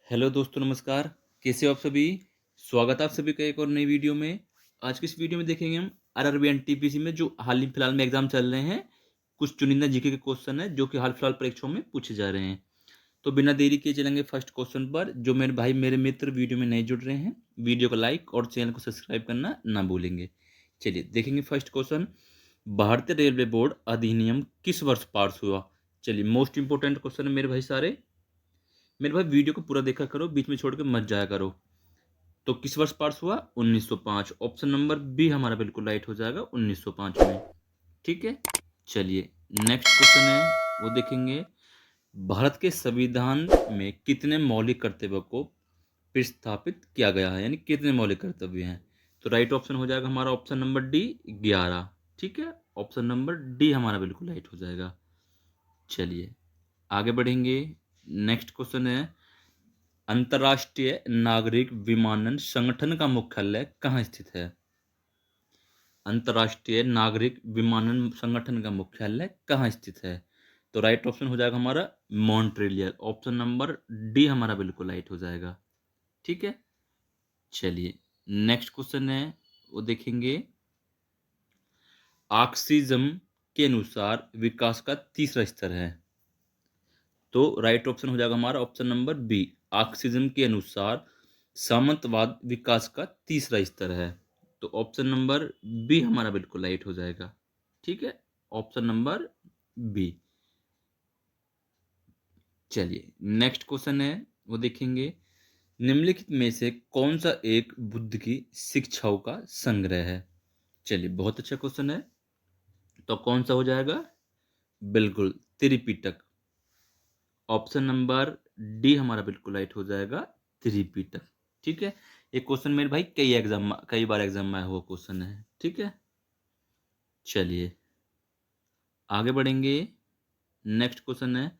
Hello दोस्तों, नमस्कार। कैसे हो आप सभी? स्वागत है आप सभी का एक और नई वीडियो में। आज की इस वीडियो में देखेंगे हम आरआरबी एनटीपीसी में जो हाल ही फिलहाल में एग्जाम चल रहे हैं, कुछ चुनिंदा जीके के क्वेश्चन है जो कि हाल फिलहाल परीक्षाओं में पूछे जा रहे हैं। तो बिना देरी किए चलेंगे फर्स्ट क्वेश्चन पर। जो मेरे भाई मेरे मित्र वीडियो में नए जुड़ रहे हैं, वीडियो को लाइक और चैनल को सब्सक्राइब करना ना भूलेंगे। चलिए देखेंगे फर्स्ट क्वेश्चन। भारतीय रेलवे बोर्ड अधिनियम किस वर्ष पास हुआ? चलिए, मोस्ट इंपोर्टेंट क्वेश्चन है मेरे भाई सारे। मेरे भाई वीडियो को पूरा देखा करो, बीच में छोड़ के मत जाया करो। तो किस वर्ष पास हुआ? 1905। ऑप्शन नंबर बी हमारा बिल्कुल राइट हो जाएगा, 1905 में। ठीक है, चलिए नेक्स्ट क्वेश्चन है, वो देखेंगे। भारत के संविधान में कितने मौलिक कर्तव्यों को प्रस्तापित किया गया है, यानी कितने मौलिक कर्तव्य हैं? तो राइट ऑप्शन हो जाएगा हमारा ऑप्शन नंबर डी, 11। ठीक है, ऑप्शन नंबर डी हमारा बिल्कुल राइट हो जाएगा। चलिए आगे बढ़ेंगे। नेक्स्ट क्वेश्चन है, अंतर्राष्ट्रीय नागरिक विमानन संगठन का मुख्यालय कहाँ स्थित है? अंतर्राष्ट्रीय नागरिक विमानन संगठन का मुख्यालय कहाँ स्थित है? तो राइट ऑप्शन हो जाएगा हमारा मॉन्ट्रियल। ऑप्शन नंबर डी हमारा बिल्कुल राइट हो जाएगा। ठीक है, चलिए नेक्स्ट क्वेश्चन है, वो देखेंगे। ऑक्सीजम के अनुसार विकास का तीसरा स्तर है। तो राइट ऑप्शन हो जाएगा हमारा ऑप्शन नंबर बी, ऑक्सीजन के अनुसार सामंतवाद विकास का तीसरा स्तर है। तो ऑप्शन नंबर बी हमारा बिल्कुल राइट हो जाएगा। ठीक है, ऑप्शन नंबर बी। चलिए नेक्स्ट क्वेश्चन है, वो देखेंगे। निम्नलिखित में से कौन सा एक बुद्ध की शिक्षाओं का संग्रह है? चलिए बहुत अच्छा क्वेश्चन है। तो कौन सा हो जाएगा? बिल्कुल त्रिपिटक। ऑप्शन नंबर डी हमारा बिल्कुल राइट हो जाएगा, त्रिपिटक। ठीक है, ये क्वेश्चन मेरे भाई कई बार एग्जाम में आया हुआ क्वेश्चन है। ठीक है, चलिए आगे बढ़ेंगे। नेक्स्ट क्वेश्चन है,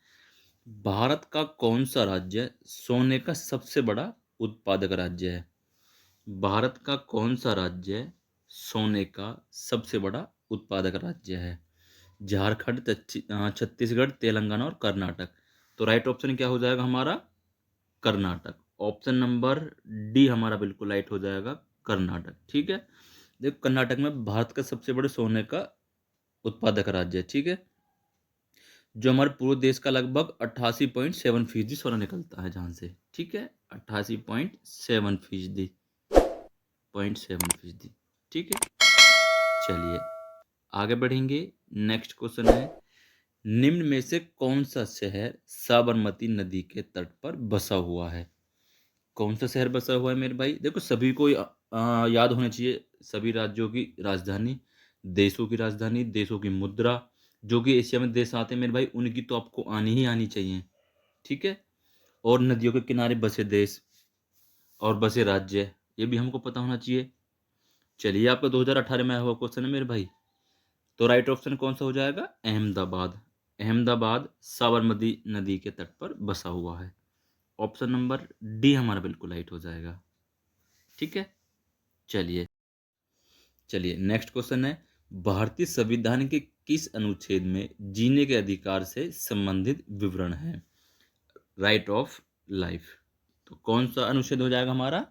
भारत का कौन सा राज्य सोने का सबसे बड़ा उत्पादक राज्य है? भारत का कौन सा राज्य सोने का सबसे बड़ा उत्पादक राज्य है? झारखंड, छत्तीसगढ़, तेलंगाना और कर्नाटक। तो राइट ऑप्शन क्या हो जाएगा हमारा? कर्नाटक। ऑप्शन नंबर डी हमारा बिल्कुल राइट हो जाएगा, कर्नाटक। ठीक है, देखो कर्नाटक में भारत का सबसे बड़े सोने का उत्पादक राज्य है। ठीक है, जो हमारे पूरे देश का लगभग 88.7% सोना निकलता है जहां से। ठीक है, 88.7%। ठीक है, चलिए आगे बढ़ेंगे। नेक्स्ट क्वेश्चन है, निम्न में से कौन सा शहर साबरमती नदी के तट पर बसा हुआ है? कौन सा शहर बसा हुआ है मेरे भाई? देखो सभी को याद होना चाहिए, सभी राज्यों की राजधानी, देशों की राजधानी, देशों की मुद्रा, जो कि एशिया में देश आते हैं मेरे भाई, उनकी तो आपको आनी ही आनी चाहिए। ठीक है, और नदियों के किनारे बसे देश और बसे राज्य, ये भी हमको पता होना चाहिए। चलिए आपका 2018 में आया हुआ क्वेश्चन है मेरे भाई। तो राइट ऑप्शन कौन सा हो जाएगा? अहमदाबाद। अहमदाबाद साबरमती नदी के तट पर बसा हुआ है। ऑप्शन नंबर डी हमारा बिल्कुल राइट हो जाएगा। ठीक है, चलिए चलिए नेक्स्ट क्वेश्चन है, भारतीय संविधान के किस अनुच्छेद में जीने के अधिकार से संबंधित विवरण है? Right of life. तो कौन सा अनुच्छेद हो जाएगा हमारा?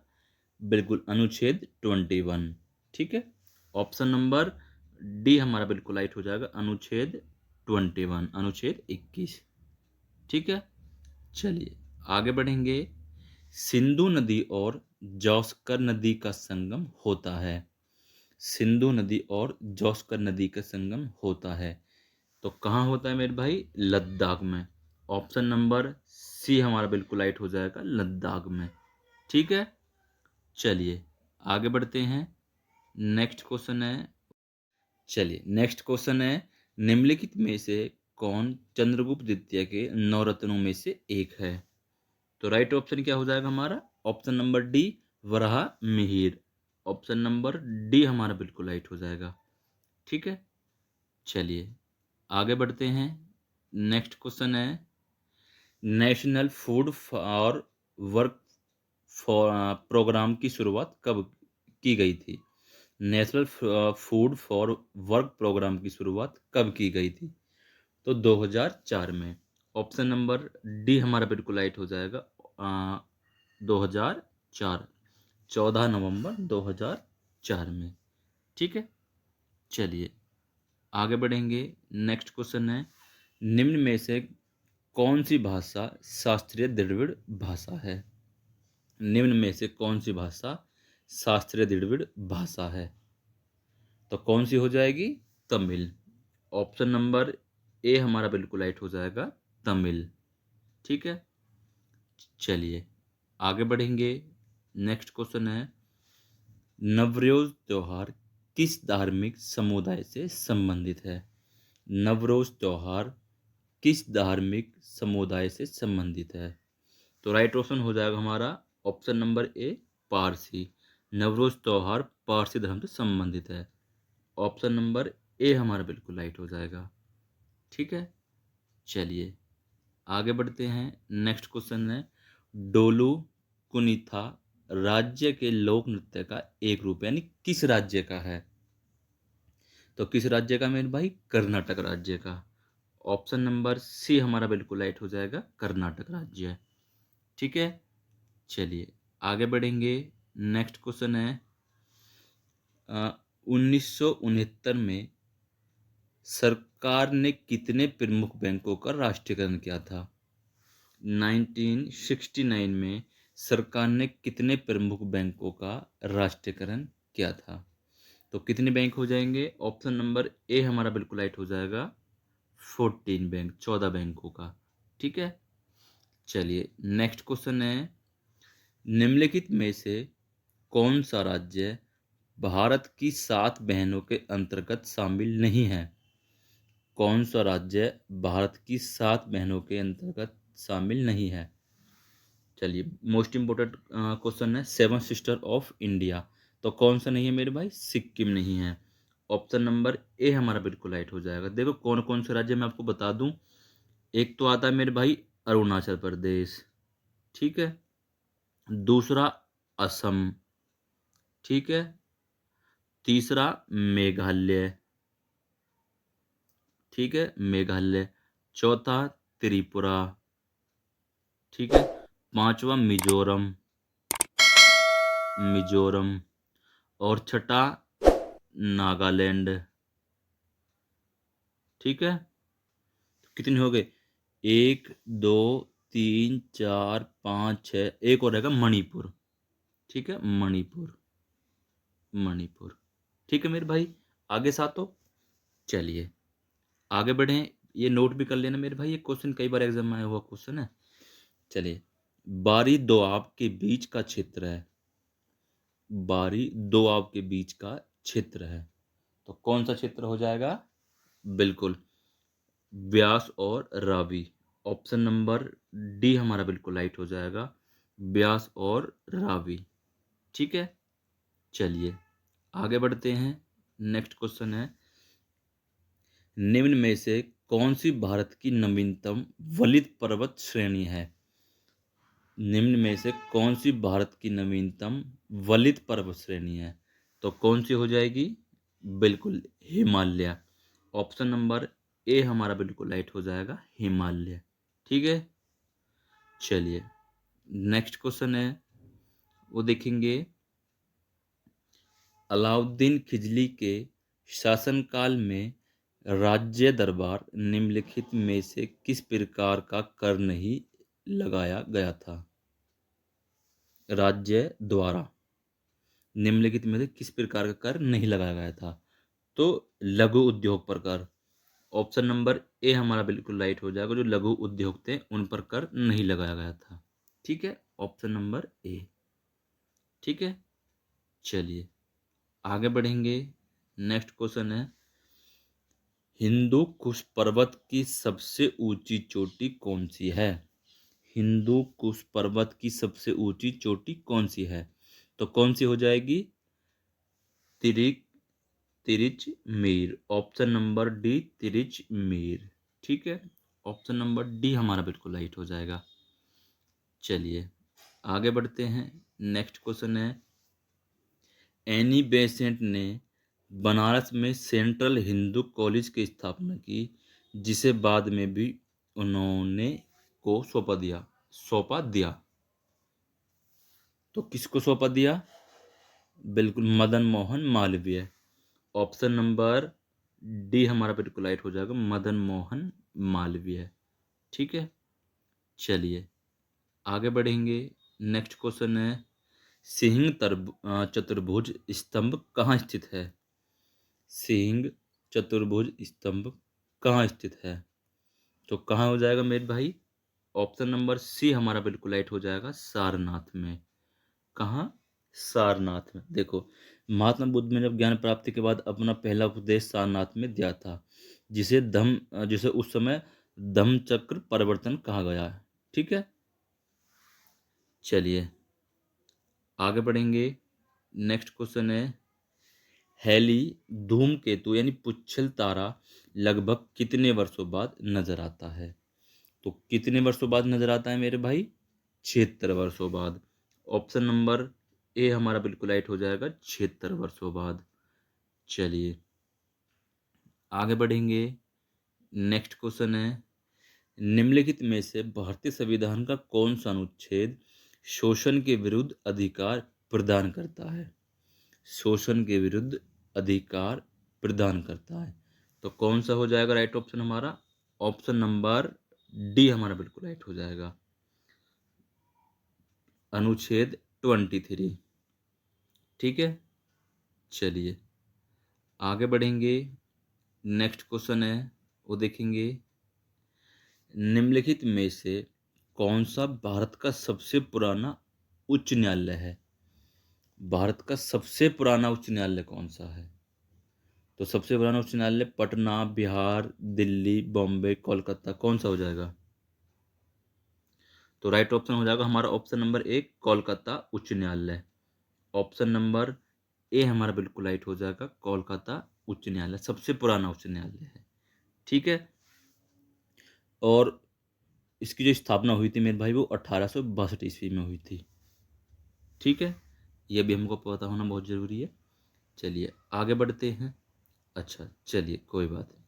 बिल्कुल अनुच्छेद 21। ठीक है, ऑप्शन नंबर डी हमारा बिल्कुल राइट हो जाएगा, अनुच्छेद 21, अनुच्छेद 21। ठीक है, चलिए आगे बढ़ेंगे। सिंधु नदी और जौस्कर नदी का संगम होता है। सिंधु नदी और जौस्कर नदी का संगम होता है, तो कहाँ होता है मेरे भाई? लद्दाख में। ऑप्शन नंबर सी हमारा बिल्कुल राइट हो जाएगा, लद्दाख में। ठीक है, चलिए आगे बढ़ते हैं। नेक्स्ट क्वेश्चन है, चलिए नेक्स्ट क्वेश्चन है, निम्नलिखित में से कौन चंद्रगुप्त द्वितीय के नवरत्नों में से एक है? तो राइट ऑप्शन क्या हो जाएगा हमारा? Option number D, Varaha Mihir. Option number D हमारा बिल्कुल राइट हो जाएगा। ठीक है, चलिए आगे बढ़ते हैं। नेक्स्ट क्वेश्चन है, national food for work for programme की शुरुआत कब की गई थी? National food for work programme की शुरुआत कब की गई थी? तो 2004 में। ऑप्शन नंबर डी हमारा बिल्कुल राइट हो जाएगा, 2004, 14 नवंबर 2004 में। ठीक है, चलिए आगे बढ़ेंगे। नेक्स्ट क्वेश्चन है, निम्न में से कौन सी भाषा शास्त्रीय द्रविड़ भाषा है? निम्न में से कौन सी भाषा शास्त्रीय द्रविड़ भाषा है? तो कौन सी हो जाएगी? तमिल। ऑप्शन नंबर ए हमारा बिल्कुल राइट हो जाएगा, तमिल। ठीक है, चलिए आगे बढ़ेंगे। नेक्स्ट क्वेश्चन है, नवरोज त्योहार किस धार्मिक समुदाय से संबंधित है? नवरोज त्योहार किस धार्मिक समुदाय से संबंधित है? तो राइट ऑप्शन हो जाएगा हमारा option number A, Parsi. Navroz त्योहार पारसी धर्म से संबंधित है। ऑप्शन नंबर ए हमारा बिल्कुल राइट हो जाएगा। ठीक है, चलिए आगे बढ़ते हैं। नेक्स्ट क्वेश्चन है, डोलू कुनीथा राज्य के लोक नृत्य का एक रूप यानी किस राज्य का है? तो किस राज्य का मेरे भाई? कर्नाटक राज्य का। ऑप्शन नंबर सी हमारा बिल्कुल राइट हो जाएगा, कर्नाटक राज्य। ठीक है, चलिए आगे बढ़ेंगे। नेक्स्ट क्वेश्चन है, 1969 में सरकार ने कितने प्रमुख बैंकों का राष्ट्रीयकरण किया था? 1969 में सरकार ने कितने प्रमुख बैंकों का राष्ट्रीयकरण किया था? तो कितने बैंक हो जाएंगे? ऑप्शन नंबर ए हमारा बिल्कुल राइट हो जाएगा, 14 बैंक, 14 बैंकों का। ठीक है, चलिए नेक्स्ट क्वेश्चन है, निम्नलिखित में से कौन सा राज्य भारत की 7 बहनों के अंतर्गत शामिल नहीं है? कौन सा राज्य भारत की 7 बहनों के अंतर्गत शामिल नहीं है? चलिए मोस्ट इंपोर्टेंट क्वेश्चन है, 7 सिस्टर ऑफ इंडिया। तो कौन सा नहीं है मेरे भाई? सिक्किम नहीं है। ऑप्शन नंबर ए हमारा बिल्कुल राइट हो जाएगा। देखो कौन कौन से राज्य मैं आपको बता दूं। एक तो आता है मेरे भाई अरुणाचल प्रदेश, ठीक है। दूसरा असम, ठीक है। तीसरा मेघालय, ठीक है, मेघालय। चौथा त्रिपुरा, ठीक है। पांचवा मिजोरम, मिजोरम। और छठा नागालैंड, ठीक है। कितने हो गए? एक, दो, तीन, चार, पाँच, छः, एक और रहेगा मणिपुर, ठीक है, मणिपुर, मणिपुर। ठीक है मेरे भाई, आगे सातो। चलिए आगे बढ़ें। ये नोट भी कर लेना मेरे भाई, ये क्वेश्चन कई बार एग्जाम में आया हुआ क्वेश्चन है। चलिए, बारी दोआब के बीच का क्षेत्र है, बारी दोआब के बीच का क्षेत्र है, तो कौन सा क्षेत्र हो जाएगा? बिल्कुल ब्यास और रावी। ऑप्शन नंबर डी हमारा बिल्कुल राइट हो जाएगा, ब्यास और रावी। ठीक है, चलिए आगे बढ़ते हैं। नेक्स्ट क्वेश्चन है, निम्न में से कौन सी भारत की नवीनतम वलित पर्वत श्रेणी है? निम्न में से कौन सी भारत की नवीनतम वलित पर्वत श्रेणी है? तो कौन सी हो जाएगी? बिल्कुल हिमालय। ऑप्शन नंबर ए हमारा बिल्कुल राइट हो जाएगा, हिमालय। ठीक है, चलिए नेक्स्ट क्वेश्चन है, वो देखेंगे। अलाउद्दीन खिलजी के शासनकाल में राज्य दरबार निम्नलिखित में से किस प्रकार का कर नहीं लगाया गया था? राज्य द्वारा निम्नलिखित में से किस प्रकार का कर नहीं लगाया गया था? तो लघु उद्योग पर कर। ऑप्शन नंबर ए हमारा बिल्कुल राइट हो जाएगा, जो लघु उद्योग थे उन पर कर नहीं लगाया गया था। ठीक है, ऑप्शन नंबर ए। ठीक है, चलिए आगे बढ़ेंगे। नेक्स्ट क्वेश्चन है, हिंदू कुश पर्वत की सबसे ऊंची चोटी कौन सी है? हिंदू कुश पर्वत की सबसे ऊंची चोटी कौन सी है? तो कौन सी हो जाएगी? तिरिक Tirichmir. Option number D, Tirichmir. ठीक है, ऑप्शन नंबर डी हमारा बिल्कुल राइट हो जाएगा। चलिए आगे बढ़ते हैं। नेक्स्ट क्वेश्चन है, एनी बेसेंट ने बनारस में सेंट्रल हिंदू कॉलेज की स्थापना की, जिसे बाद में भी उन्होंने को सौंपा दिया। तो किसको सौंपा दिया? बिल्कुल Madan Mohan Malviya. Option number D हमारा बिल्कुल राइट हो जाएगा, मदन मोहन मालवीय। ठीक है, चलिए आगे बढ़ेंगे। नेक्स्ट क्वेश्चन है, चतुर्भुज स्तंभ कहाँ स्थित है? सिंह चतुर्भुज स्तंभ कहाँ स्थित है? तो कहाँ हो जाएगा मेरे भाई? ऑप्शन नंबर सी हमारा बिल्कुल राइट हो जाएगा, सारनाथ में। कहाँ? सारनाथ में। देखो, महात्मा बुद्ध ने जब ज्ञान प्राप्ति के बाद अपना पहला उपदेश सारनाथ में दिया था, जिसे उस समय धम्म चक्र परिवर्तन कहा गया है। ठीक है, चलिए आगे बढ़ेंगे। नेक्स्ट क्वेश्चन है, हेली धूमकेतु यानी पुच्छल तारा लगभग कितने वर्षों बाद नजर आता है? तो कितने वर्षों बाद नजर आता है मेरे भाई? 76 वर्षों बाद। ऑप्शन नंबर ए हमारा बिल्कुल राइट हो जाएगा, 76 वर्षों बाद। चलिए आगे बढ़ेंगे। नेक्स्ट क्वेश्चन है, निम्नलिखित में से भारतीय संविधान का कौन सा अनुच्छेद शोषण के विरुद्ध अधिकार प्रदान करता है? शोषण के विरुद्ध अधिकार प्रदान करता है। तो कौन सा हो जाएगा राइट ऑप्शन हमारा? ऑप्शन नंबर डी हमारा बिल्कुल राइट हो जाएगा, अनुच्छेद 23। ठीक है, चलिए आगे बढ़ेंगे। नेक्स्ट क्वेश्चन है, वो देखेंगे, निम्नलिखित में से कौन सा भारत का सबसे पुराना उच्च न्यायालय है? भारत का सबसे पुराना उच्च न्यायालय कौन सा है? तो सबसे पुराना उच्च न्यायालय पटना, बिहार, दिल्ली, बॉम्बे, कोलकाता, कौन सा हो जाएगा? तो राइट ऑप्शन हो जाएगा हमारा ऑप्शन नंबर ए, कोलकाता उच्च न्यायालय। ऑप्शन नंबर ए हमारा बिल्कुल राइट हो जाएगा, कोलकाता उच्च न्यायालय सबसे पुराना उच्च न्यायालय है। ठीक है, और इसकी जो स्थापना हुई थी मेरे भाई, वो 1862 ईस्वी में हुई थी। ठीक है, ये भी हमको पता होना बहुत ज़रूरी है। चलिए आगे बढ़ते हैं। अच्छा चलिए, कोई बात नहीं।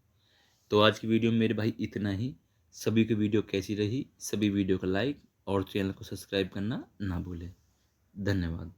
तो आज की वीडियो में मेरे भाई इतना ही। सभी की वीडियो कैसी रही, सभी वीडियो को लाइक और चैनल को सब्सक्राइब करना ना भूलें। धन्यवाद।